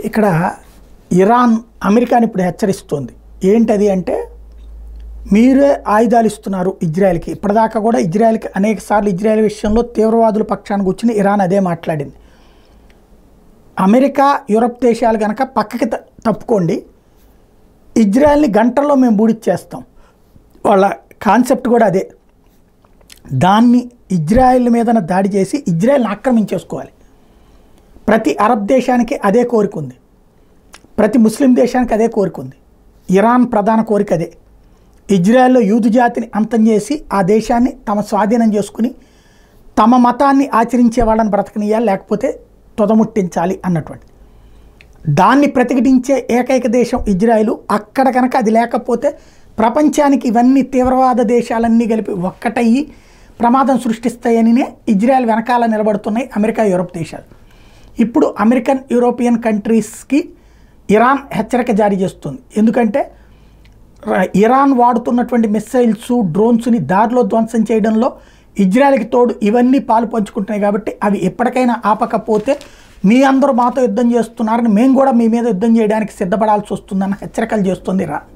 ఇక్కడ ఇరాన్ అమెరికాని ఇప్పుడు హెచ్చరిస్తోంది. ఏంటది అంటే, మీరే ఆయుధాలు ఇస్తున్నారు ఇజ్రాయెల్కి. ఇప్పటిదాకా కూడా ఇజ్రాయెల్కి అనేక సార్లు ఇజ్రాయెల్ విషయంలో తీవ్రవాదుల పక్షానికి కూర్చుని ఇరాన్ అదే మాట్లాడింది. అమెరికా యూరప్ దేశాలు కనుక పక్కకి తప్పుకోండి, ఇజ్రాయెల్ని గంటల్లో మేము బూడిచ్చేస్తాం. వాళ్ళ కాన్సెప్ట్ కూడా అదే. దాన్ని ఇజ్రాయెల్ మీదన దాడి చేసి ఇజ్రాయెల్ని ఆక్రమించేసుకోవాలి. ప్రతి అరబ్ దేశానికి అదే కోరిక ఉంది, ప్రతి ముస్లిం దేశానికి అదే కోరిక ఉంది. ఇరాన్ ప్రధాన కోరిక అదే. ఇజ్రాయెల్లో యూదు జాతిని అంతం చేసి ఆ దేశాన్ని తమ స్వాధీనం చేసుకుని తమ మతాన్ని ఆచరించే వాళ్ళని బ్రతకనియాలి, లేకపోతే తొదముట్టించాలి అన్నటువంటి దాన్ని ప్రతిఘటించే ఏకైక దేశం ఇజ్రాయెల్. అక్కడ కనుక అది లేకపోతే ప్రపంచానికి ఇవన్నీ తీవ్రవాద దేశాలన్నీ కలిపి ఒక్కటయ్యి ప్రమాదం సృష్టిస్తాయనినే ఇజ్రాయెల్ వెనకాల నిలబడుతున్నాయి అమెరికా యూరప్ దేశాలు. ఇప్పుడు అమెరికన్ యూరోపియన్ కంట్రీస్కి ఇరాన్ హెచ్చరిక జారీ చేస్తుంది. ఎందుకంటే ఇరాన్ వాడుతున్నటువంటి మిస్సైల్స్, డ్రోన్స్ని దారిలో ధ్వంసం చేయడంలో ఇజ్రాయెల్కి తోడు ఇవన్నీ పాలు పంచుకుంటున్నాయి. కాబట్టి అవి ఎప్పటికైనా ఆపకపోతే మీ అందరూ మాతో యుద్ధం చేస్తున్నారని మేము కూడా మీ మీద యుద్ధం చేయడానికి సిద్ధపడాల్సి వస్తుందన్న హెచ్చరికలు చేస్తుంది ఇరాన్.